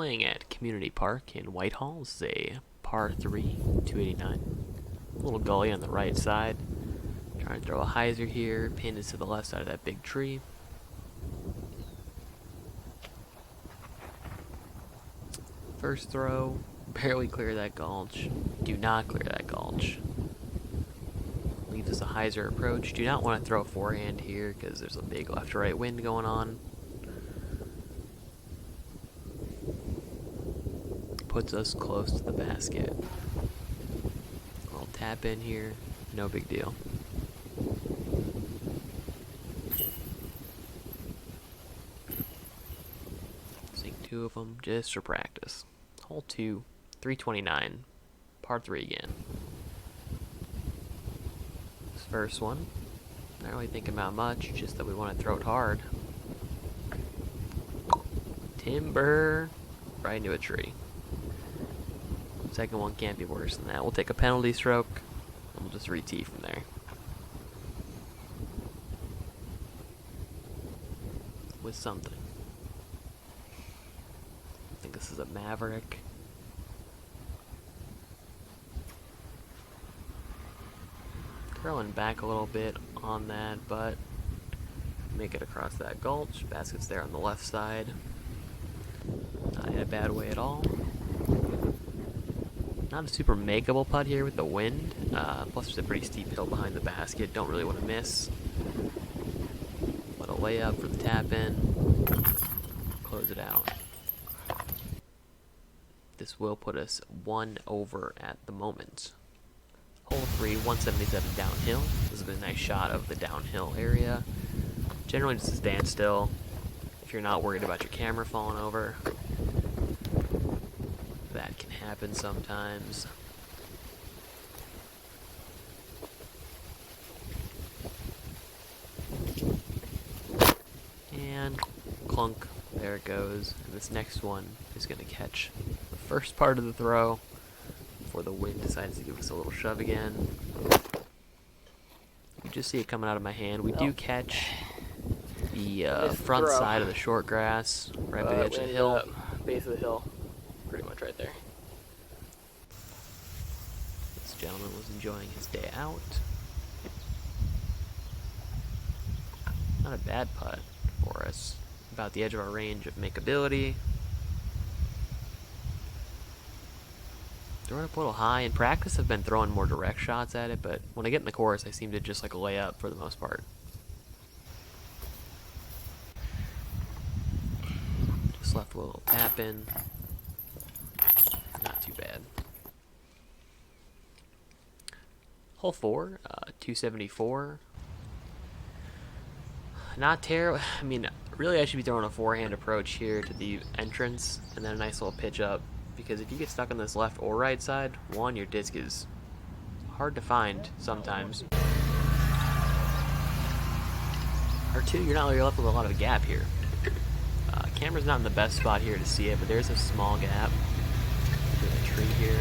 playing at Community Park in Whitehall. This is a par 3, 289. Little gully on the right side. Trying to throw a hyzer here. Pin is to the left side of that big tree. First throw, barely clear that gulch. Do not clear that gulch. Leaves us a hyzer approach. Do not want to throw a forehand here because there's a big left to right wind going on. Puts us close to the basket. I'll tap in here, no big deal. Sink 2 of them just for practice. Hole 2, 329, par 3 again. This first one, not really thinking about much, just that we want to throw it hard. Timber, right into a tree. Second one can't be worse than that. We'll take a penalty stroke, and we'll just re-tee from there. With something. I think this is a Maverick. Curling back a little bit on that, but make it across that gulch. Basket's there on the left side. Not in a bad way at all. Not a super makeable putt here with the wind. Plus there's a pretty steep hill behind the basket. Don't really want to miss. Let a layup for the tap in. Close it out. This will put us 1 over at the moment. Hole 3, 177 downhill. This is a nice shot of the downhill area. Generally just a standstill if you're not worried about your camera falling over. That can happen sometimes. And clunk, there it goes. And this next one is going to catch the first part of the throw before the wind decides to give us a little shove again. You just see it coming out of my hand. We do catch the front side of the short grass, right by the edge of the hill. Base of the hill. Pretty much right there. This gentleman was enjoying his day out. Not a bad putt for us. About the edge of our range of makeability. Throwing up a little high. In practice, I've been throwing more direct shots at it, but when I get in the course, I seem to just like lay up for the most part. Just left a little tap in. Not too bad. Hole 4, 274. Not terrible. I mean, really I should be throwing a forehand approach here to the entrance and then a nice little pitch up, because if you get stuck on this left or right side, one, your disc is hard to find sometimes. Or two, you're left with a lot of a gap here. Camera's not in the best spot here to see it, but there's a small gap. There's a tree here.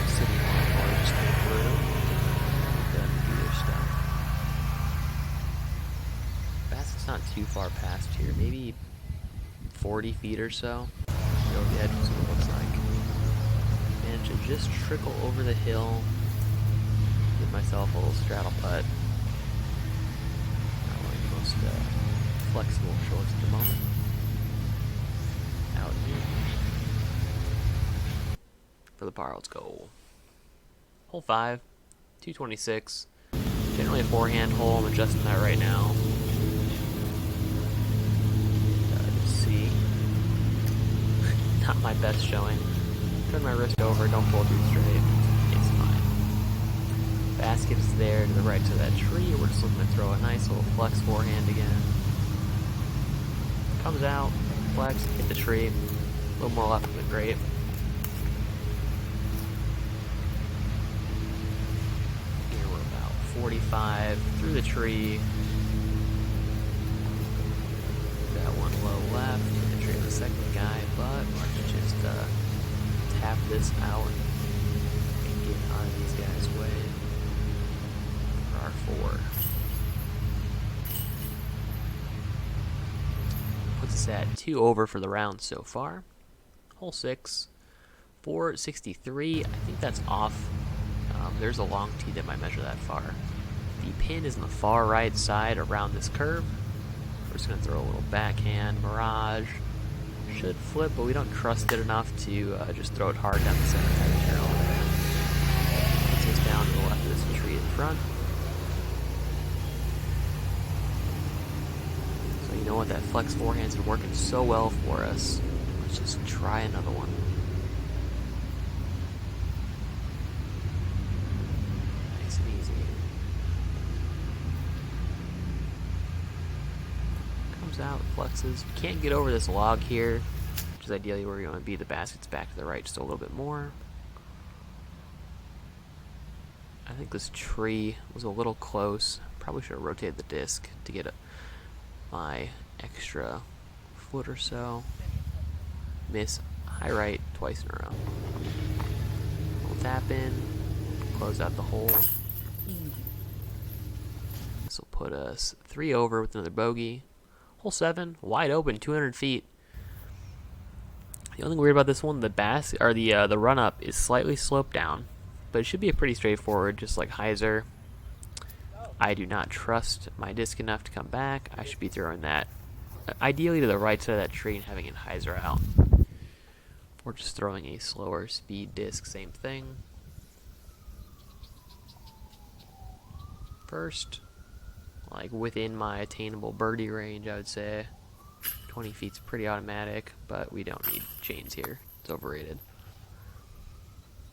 City lawnmower just came through. Gotta do their stuff. Basket's not too far past here, maybe 40 feet or so. Go over the edge, see what it looks like. Managed to just trickle over the hill. Give myself a little straddle putt. Not one of the most flexible shorts at the moment. Out here. For the par, let's go. Hole 5, 226. Generally a forehand hole. I'm adjusting that right now. Just see. Not my best showing. Turn my wrist over, don't pull too straight. It's fine. Basket's there to the right of that tree. We're just looking to throw a nice little flex forehand again. Comes out, flex, hit the tree. A little more left than great. Here we're about 45 through the tree. That one low left. Hit the tree on the second guy, but let's just tap this out and get out of these guys' way for our 4. us at 2 over for the round so far. Hole 6, 463. I think that's off. There's a long tee that might measure that far. The pin is on the far right side around this curve. We're just going to throw a little backhand mirage. Should flip, but we don't trust it enough to just throw it hard down the center of the channel. Puts us down to the left of this tree in front. So you know what, that flex forehand's been working so well for us. Let's just try another one. Nice and easy. Comes out, flexes. Can't get over this log here, which is ideally where you want to be. The basket's back to the right just a little bit more. I think this tree was a little close. Probably should have rotated the disc to get my extra foot or so. Miss high right twice in a row. We'll tap in, close out the hole. This will put us 3 over with another bogey. Hole 7, wide open, 200 feet. The only thing weird about this one, the run up is slightly sloped down, but it should be a pretty straightforward, just like hyzer. I do not trust my disc enough to come back. I should be throwing that ideally to the right side of that tree and having it hyzer out. Or just throwing a slower speed disc, same thing. First, like within my attainable birdie range, I would say. 20 feet's pretty automatic, but we don't need chains here. It's overrated.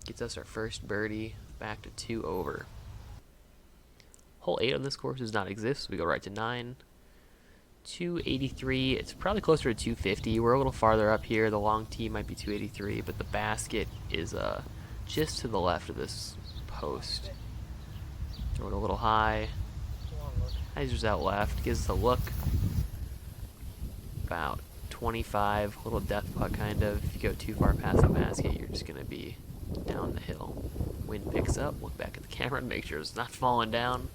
Gets us our first birdie, back to 2 over. Hole 8 on this course does not exist, so we go right to 9. 283, it's probably closer to 250. We're a little farther up here. The long tee might be 283, but the basket is just to the left of this post. Throw it a little high. Hyzer's out left, gives us a look. About 25, little death putt kind of. If you go too far past the basket, you're just going to be down the hill. Wind picks up, look back at the camera and make sure it's not falling down.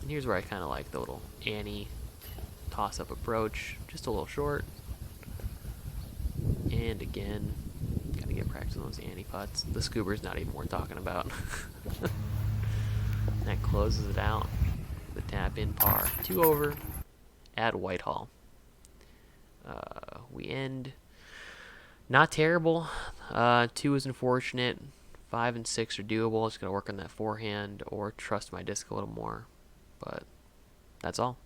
And here's where I kind of like the little Annie toss-up approach. Just a little short. And again, gotta get practice on those Annie putts. The scuba's not even worth talking about. That closes it out. The tap in par. 2 over at Whitehall. We end not terrible. 2 is unfortunate. 5 and 6 are doable. Just gotta work on that forehand or trust my disc a little more. But that's all.